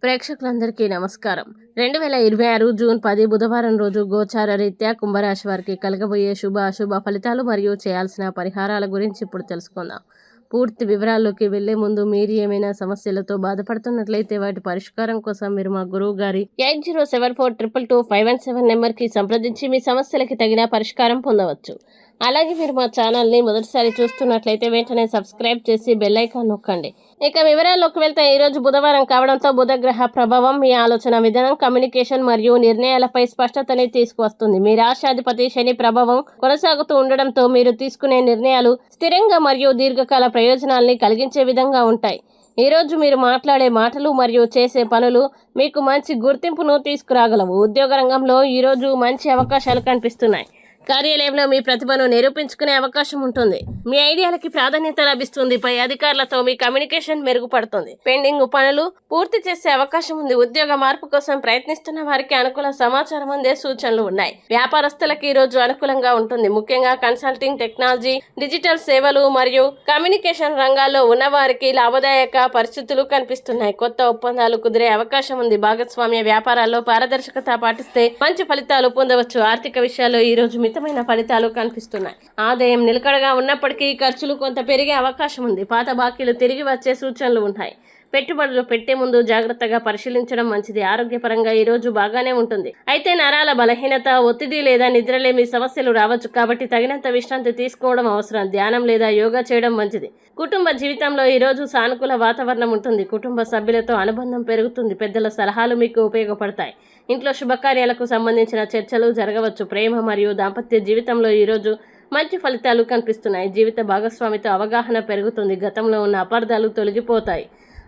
ప్రేక్షకులందరికీ నమస్కారం. 2026 జూన్ 10 బుధవారం రోజు గోచార రీత్యా కుంభరాశి వారికి కలగబోయే శుభ అశుభ ఫలితాలు మరియు చేయాల్సిన పరిహారాల గురించి ఇప్పుడు తెలుసుకుందాం. పూర్తి వివరాల్లోకి వెళ్లే ముందు మీరు ఏమైనా సమస్యలతో బాధపడుతున్నట్లయితే వాటి పరిష్కారం కోసం మీరు మా గురువు గారి 8074222517 నెంబర్కి సంప్రదించి మీ సమస్యలకి తగిన పరిష్కారం పొందవచ్చు. అలాగే మీరు మా ఛానల్ని మొదటిసారి చూస్తున్నట్లయితే వెంటనే సబ్స్క్రైబ్ చేసి బెల్ ఐకాన్ నొక్కండి. ఇక వివరాల్లోకి వెళ్తే ఈరోజు బుధవారం కావడంతో బుధగ్రహ ప్రభావం మీ ఆలోచన విధానం, కమ్యూనికేషన్ మరియు నిర్ణయాలపై స్పష్టతని తీసుకువస్తుంది. మీ రాష్ట్రాధిపతి శని ప్రభావం కొనసాగుతూ ఉండడంతో మీరు తీసుకునే నిర్ణయాలు స్థిరంగా మరియు దీర్ఘకాల ప్రయోజనాల్ని కలిగించే విధంగా ఉంటాయి. ఈరోజు మీరు మాట్లాడే మాటలు మరియు చేసే పనులు మీకు మంచి గుర్తింపును తీసుకురాగలవు. ఉద్యోగ రంగంలో ఈరోజు మంచి అవకాశాలు కనిపిస్తున్నాయి. కార్యాలయంలో మీ ప్రతిభను నిరూపించుకునే అవకాశం ఉంటుంది. మీ ఐడియాలకి ప్రాధాన్యత లభిస్తుంది. పై అధికారులతో మీ కమ్యూనికేషన్ మెరుగుపడుతుంది. పెండింగ్ పనులు పూర్తి చేసే అవకాశం ఉంది. ఉద్యోగ మార్పు కోసం ప్రయత్నిస్తున్న వారికి అనుకూల సమాచారం అందే సూచనలు ఉన్నాయి. వ్యాపారస్తులకి ఈ రోజు అనుకూలంగా ఉంటుంది. ముఖ్యంగా కన్సల్టింగ్, టెక్నాలజీ, డిజిటల్ సేవలు మరియు కమ్యూనికేషన్ రంగాల్లో ఉన్న వారికి లాభదాయక పరిస్థితులు కనిపిస్తున్నాయి. కొత్త ఒప్పందాలు కుదిరే అవకాశం ఉంది. భాగస్వామ్య వ్యాపారాల్లో పారదర్శకత పాటిస్తే మంచి ఫలితాలు పొందవచ్చు. ఆర్థిక విషయాల్లో ఈ రోజు మితమైన ఫలితాలు కనిపిస్తున్నాయి. ఆదాయం నిలకడగా ఉన్నప్పటికీ ఖర్చులు కొంత పెరిగే అవకాశం ఉంది. పాత బాకీలు తిరిగి వచ్చే సూచనలు ఉంటాయి. పెట్టుబడులు పెట్టే ముందు జాగ్రత్తగా పరిశీలించడం మంచిది. ఆరోగ్యపరంగా ఈ రోజు బాగానే ఉంటుంది. అయితే నరాల బలహీనత, ఒత్తిడి లేదా నిద్రలేమి సమస్యలు రావచ్చు. కాబట్టి తగినంత విశ్రాంతి తీసుకోవడం అవసరం. ధ్యానం లేదా యోగా చేయడం మంచిది. కుటుంబ జీవితంలో ఈ రోజు సానుకూల వాతావరణం ఉంటుంది. కుటుంబ సభ్యులతో అనుబంధం పెరుగుతుంది. పెద్దల సలహాలు మీకు ఉపయోగపడతాయి. ఇంట్లో శుభకార్యాలకు సంబంధించిన చర్చలు జరగవచ్చు. ప్రేమ మరియు దాంపత్య జీవితంలో ఈరోజు మంచి ఫలితాలు కనిపిస్తున్నాయి. జీవిత భాగస్వామితో అవగాహన పెరుగుతుంది. గతంలో ఉన్న అపార్థాలు తొలగిపోతాయి.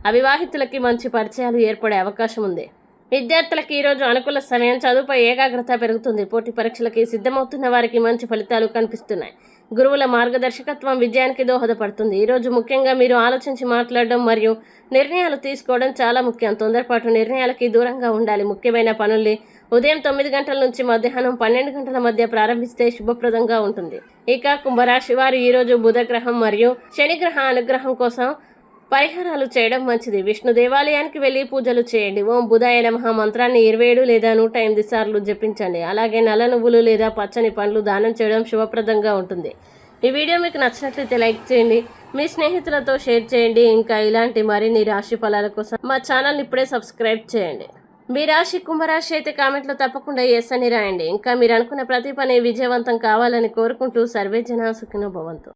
అవివాహితులకి మంచి పరిచయాలు ఏర్పడే అవకాశం ఉంది. విద్యార్థులకి ఈరోజు అనుకూల సమయం. చదువుపై ఏకాగ్రత పెరుగుతుంది. పోటీ పరీక్షలకి సిద్ధమవుతున్న వారికి మంచి ఫలితాలు కనిపిస్తున్నాయి. గురువుల మార్గదర్శకత్వం విజయానికి దోహదపడుతుంది. ఈరోజు ముఖ్యంగా మీరు ఆలోచించి మాట్లాడడం మరియు నిర్ణయాలు తీసుకోవడం చాలా ముఖ్యం. తొందరపాటు నిర్ణయాలకి దూరంగా ఉండాలి. ముఖ్యమైన పనుల్ని ఉదయం 9 గంటల నుంచి మధ్యాహ్నం 12 గంటల మధ్య ప్రారంభిస్తే శుభప్రదంగా ఉంటుంది. ఇక కుంభరాశి వారు ఈరోజు బుధగ్రహం మరియు శనిగ్రహ అనుగ్రహం కోసం పరిహారాలు చేయడం మంచిది. విష్ణు దేవాలయానికి వెళ్లి పూజలు చేయండి. ఓం బుధాయ నమః మంత్రాన్ని 27 లేదా 108 సార్లు జపించండి. అలాగే నల్ల నువ్వులు లేదా పచ్చని పండ్లు దానం చేయడం శుభప్రదంగా ఉంటుంది. ఈ వీడియో మీకు నచ్చినట్లయితే లైక్ చేయండి. మీ స్నేహితులతో షేర్ చేయండి. ఇంకా ఇలాంటి మరిన్ని రాశి ఫలాల కోసం మా ఛానల్ ఇప్పుడే సబ్స్క్రైబ్ చేయండి. మీ రాశి కుంభరాశి అయితే కామెంట్లో తప్పకుండా ఎస్ అని రాయండి. ఇంకా మీరు అనుకున్న ప్రతి పని విజయవంతం కావాలని కోరుకుంటూ సర్వే జన సుఖినో భవంతు.